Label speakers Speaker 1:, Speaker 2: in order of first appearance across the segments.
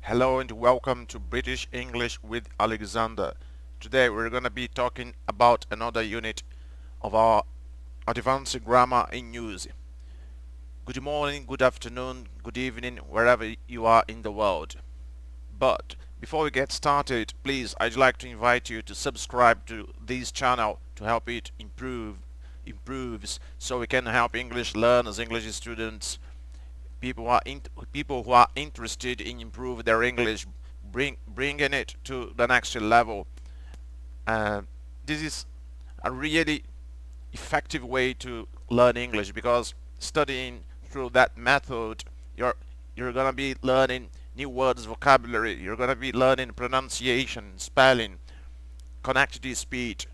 Speaker 1: Hello and welcome to British English with Alexandre. Today we're going to be talking about another unit of our advanced grammar in use. Good morning, good afternoon, good evening, wherever you are in the world. But before we get started, please, I'd like to invite you to subscribe to this channel to help it improves so we can help English learners, English students, people who are interested in improve their English, bringing it to the next level. Uh, this is a really effective way to learn English because studying through that method, you're gonna be learning new words, vocabulary. You're gonna be learning pronunciation, spelling, connected speech,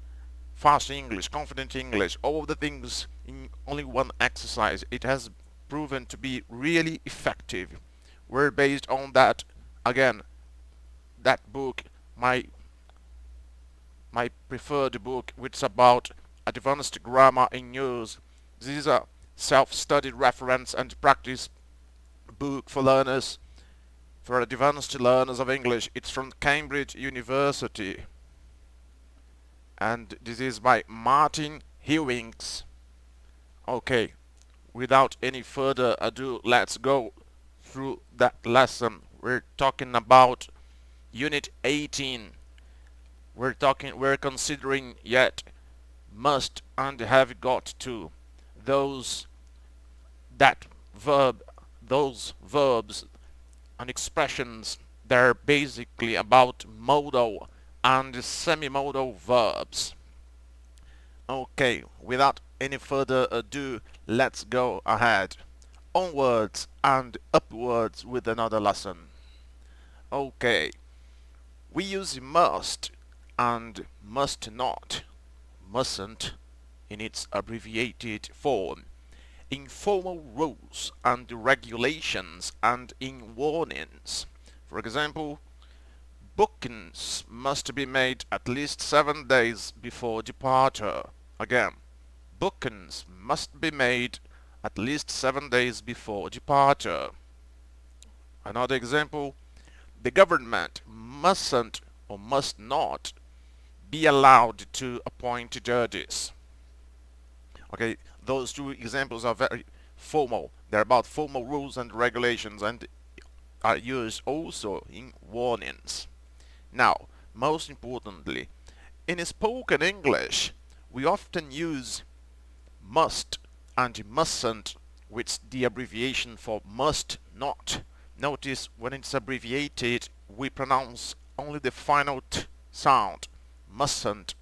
Speaker 1: fast English, confident English, all of the things in only one exercise. It has proven to be really effective. We're based on that, again, that book, my preferred book, which is about advanced grammar in use. This is a self-study reference and practice book for learners, for advanced learners of English. It's from Cambridge University, and this is by Martin Hewings. Okay, without any further ado, let's go through that lesson. We're talking about Unit 18. We're considering yet, must, and have got to. Those verbs and expressions, they're basically about modal and semi-modal verbs. Okay, without any further ado, let's go ahead. Onwards and upwards with another lesson. Okay, we use must and must not, mustn't, in its abbreviated form, in formal rules and regulations and in warnings. For example, bookings must be made at least 7 days before departure. Again, bookings must be made at least 7 days before departure. Another example, the government mustn't or must not be allowed to appoint judges. Okay, those two examples are very formal. They're about formal rules and regulations and are used also in warnings. Now, most importantly, in spoken English, we often use must and mustn't with the abbreviation for must not. Notice when it's abbreviated, we pronounce only the final t sound, mustn't.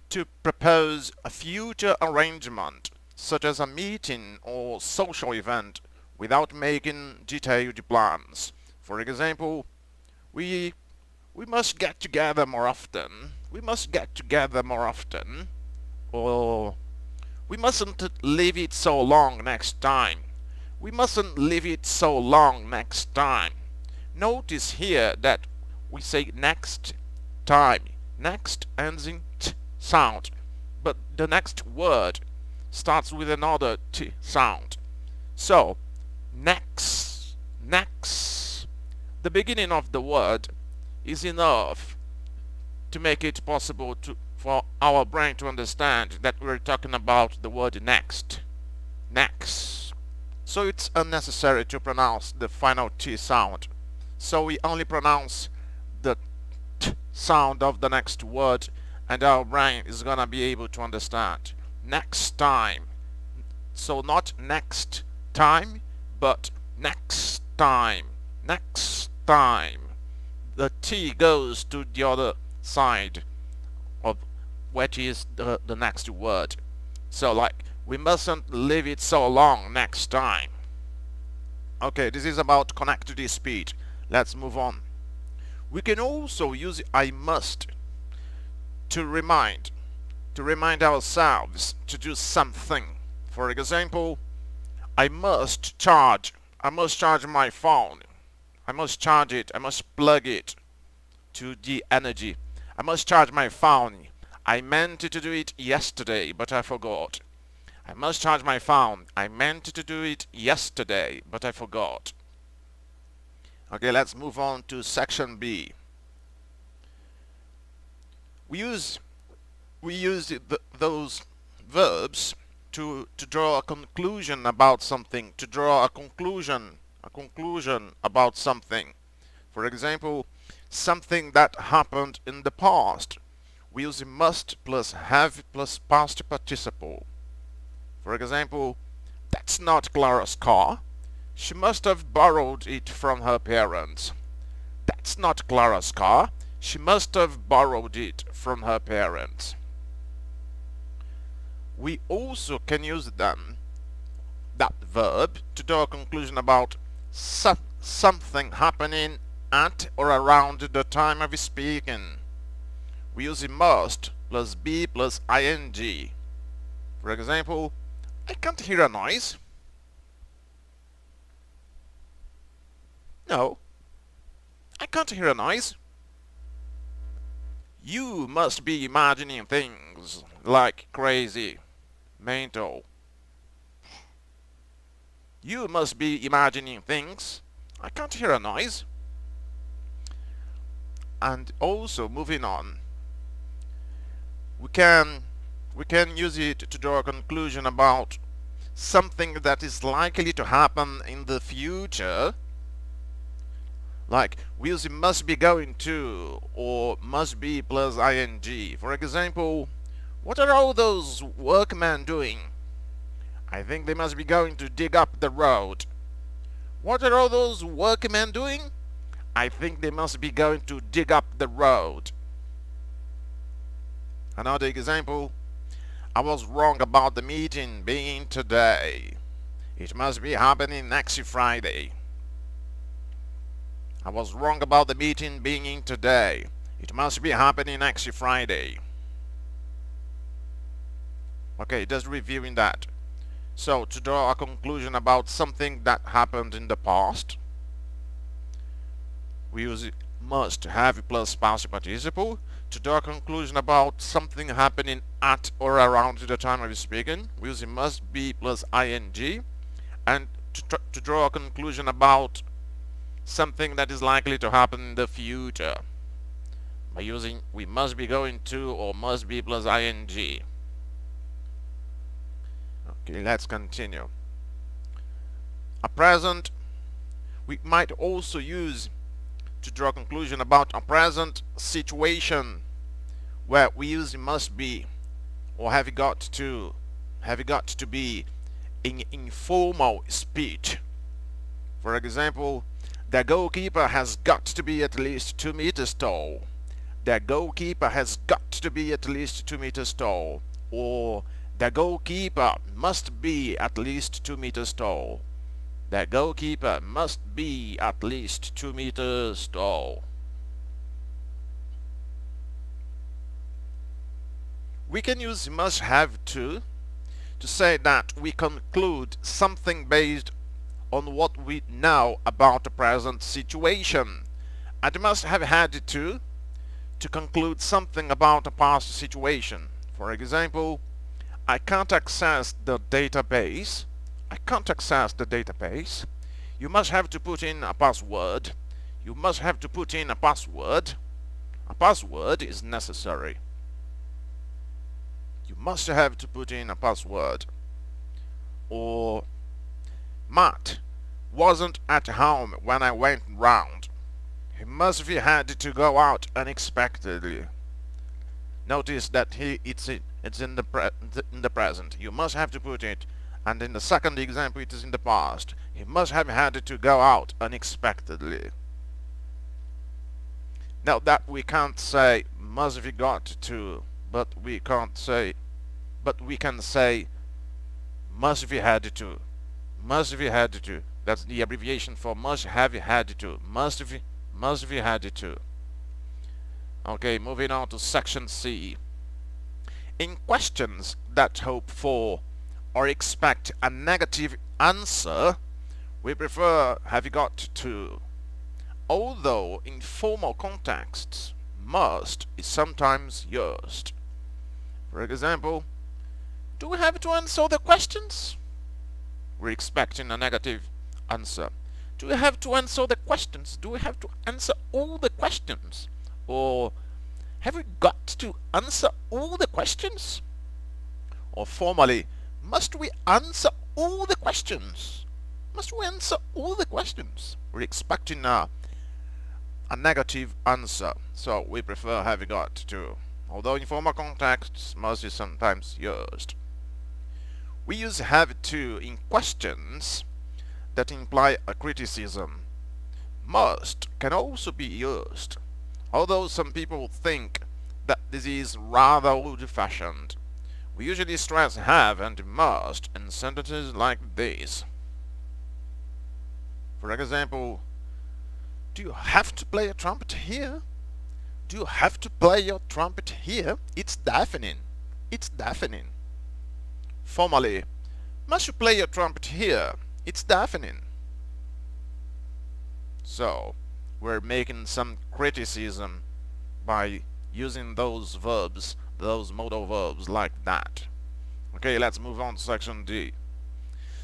Speaker 1: To propose a future arrangement, such as a meeting or social event, without making detailed plans. For example, we must get together more often. We must get together more often. Or we mustn't leave it so long next time. We mustn't leave it so long next time. Notice here that we say next time. Next ends in t sound, but the next word starts with another t sound. So, next, next. The beginning of the word is enough to make it possible for our brain to understand that we're talking about the word next. Next. So it's unnecessary to pronounce the final T sound. So we only pronounce the T sound of the next word and our brain is gonna be able to understand. Next time. So not next time, but next time. Next time. The T goes to the other side of what is the next word. So like, we mustn't leave it so long next time. Okay, this is about connected speech. Let's move on. We can also use I must to remind ourselves to do something. For example, I must charge my phone. I must charge it. I must plug it to the energy. I must charge my phone. I meant to do it yesterday, but I forgot. I must charge my phone. I meant to do it yesterday, but I forgot. Okay, let's move on to section B. We use those verbs to draw a conclusion about something, to draw a conclusion about something. For example, something that happened in the past. We use must plus have plus past participle. For example, that's not Clara's car. She must have borrowed it from her parents. That's not Clara's car. She must have borrowed it from her parents. We also can use that verb to draw a conclusion about something happening at or around the time of speaking. We use must plus be plus ing. For example, I can't hear a noise. No, I can't hear a noise. You must be imagining things like crazy, mental. You must be imagining things. I can't hear a noise. And also, moving on, we can use it to draw a conclusion about something that is likely to happen in the future. Like, we use must be going to or must be plus ing. For example, what are all those workmen doing? I think they must be going to dig up the road. What are all those workmen doing? I think they must be going to dig up the road. Another example, I was wrong about the meeting being today. It must be happening next Friday. I was wrong about the meeting being today. It must be happening next Friday. Okay, just reviewing that. So, to draw a conclusion about something that happened in the past, we use must have plus past participle. To draw a conclusion about something happening at or around the time of speaking, we use must be plus ing. And to draw a conclusion about something that is likely to happen in the future, by using we must be going to or must be plus ing. Okay, let's continue. A present we might also use to draw a conclusion about a present situation, where we use must be or have got to be in informal speech. For example, the goalkeeper has got to be at least 2 meters tall. The goalkeeper has got to be at least 2 meters tall. Or the goalkeeper must be at least 2 meters tall. The goalkeeper must be at least 2 meters tall. We can use must have to say that we conclude something based on what we know about the present situation, and must have had to conclude something about a past situation. For example, I can't access the database. I can't access the database. You must have to put in a password. You must have to put in a password. A password is necessary. You must have to put in a password. Or Matt wasn't at home when I went round. He must have had to go out unexpectedly. Notice that it's in the present. You must have to put it, and in the second example it is in the past. He must have had to go out unexpectedly. Now that we can't say must have got to, but we can say must have had to. Must have had to. That's the abbreviation for must have had to. Must have had to. Okay, moving on to section C. In questions that hope for or expect a negative answer, we prefer have got to. Although in formal contexts, must is sometimes used. For example, do we have to answer the questions? We're expecting a negative answer. Do we have to answer the questions? Do we have to answer all the questions? Or have we got to answer all the questions? Or formally, must we answer all the questions? Must we answer all the questions? We're expecting a negative answer, so we prefer have got to, although in formal contexts must is sometimes used. We use have to in questions that imply a criticism. Must can also be used, although some people think that this is rather old-fashioned. We usually stress have and must in sentences like this. For example, do you have to play a trumpet here? Do you have to play your trumpet here? It's deafening. It's deafening. Formally, must you play your trumpet here? It's deafening. So, we're making some criticism by using those verbs, those modal verbs like that. Okay, let's move on to section D.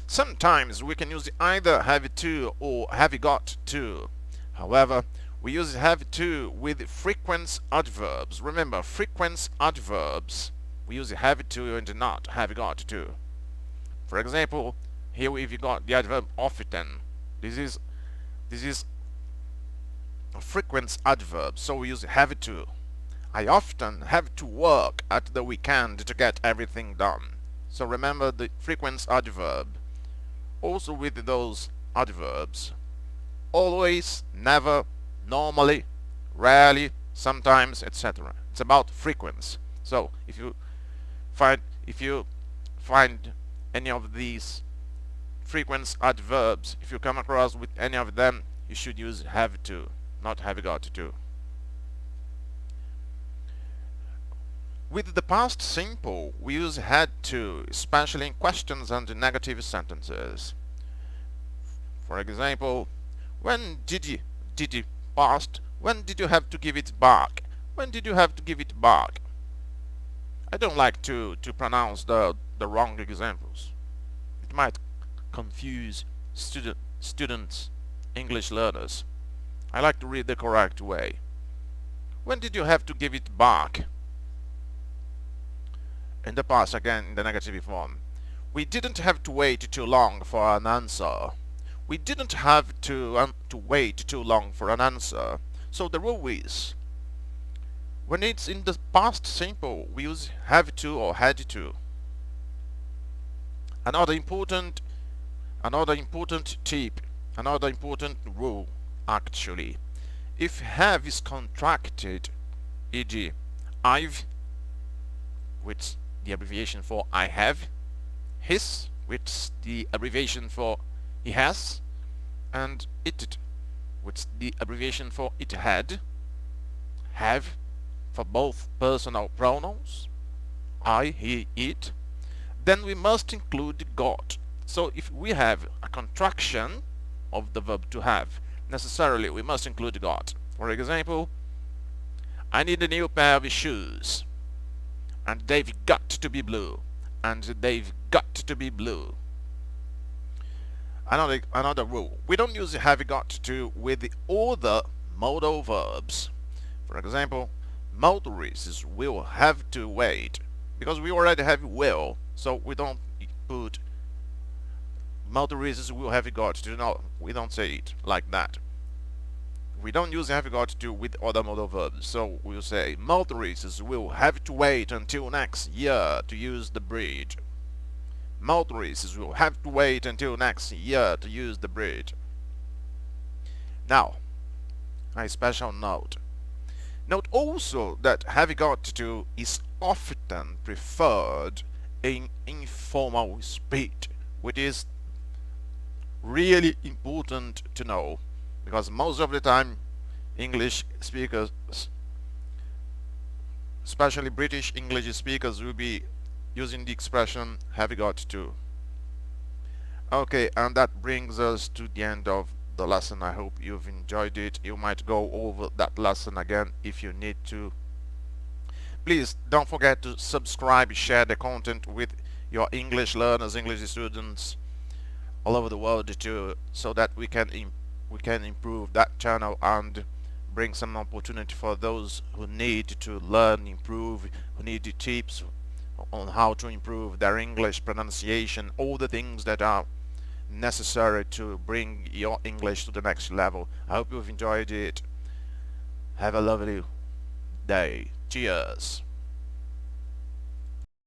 Speaker 1: Sometimes we can use either have to or have got to. However, we use have to with frequent adverbs. Remember, frequent adverbs, we use have to and not have got to. For example, here we've got the adverb often. This is a frequent adverb, so we use have to. I often have to work at the weekend to get everything done. So remember the frequent adverb. Also with those adverbs, always, never, normally, rarely, sometimes, etc. It's about frequency. So if you find any of these frequent adverbs, if you come across with any of them, you should use have to, not have got to. With the past simple, we use had to, especially in questions and negative sentences. For example, when did you past, when did you have to give it back? When did you have to give it back? I don't like to pronounce the wrong examples. It might confuse students, English learners. I like to read the correct way. When did you have to give it back? In the past, again, in the negative form. We didn't have to wait too long for an answer. We didn't have to wait too long for an answer. So the rule is, when it's in the past simple, we use have to or had to. Another important tip, another important rule, actually. If have is contracted, e.g., I've, which the abbreviation for I have, his, which the abbreviation for he has, and it, which the abbreviation for it had, have for both personal pronouns, I, he, it, then we must include got. So if we have a contraction of the verb to have, necessarily we must include got. For example, I need a new pair of shoes, and they've got to be blue, and they've got to be blue. Another rule, we don't use have got to with the other modal verbs. For example, motorists will have to wait, because we already have will, so we don't put motorists will have got to. No, we don't say it like that. We don't use have got to with other modal verbs, so we'll say motorists will have to wait until next year to use the bridge. Motorists will have to wait until next year to use the bridge. Now, a special note. Note also that have got to is often preferred in informal speech, which is really important to know, because most of the time English speakers, especially British English speakers, will be using the expression have got to. Okay, and that brings us to the end of the lesson. I hope you've enjoyed it. You might go over that lesson again if you need to. Please don't forget to subscribe, share the content with your English learners, English students all over the world too, so that we can we can improve that channel and bring some opportunity for those who need to learn, improve, who need tips on how to improve their English pronunciation, all the things that are necessary to bring your English to the next level. I hope you've enjoyed it. Have a lovely day. Cheers.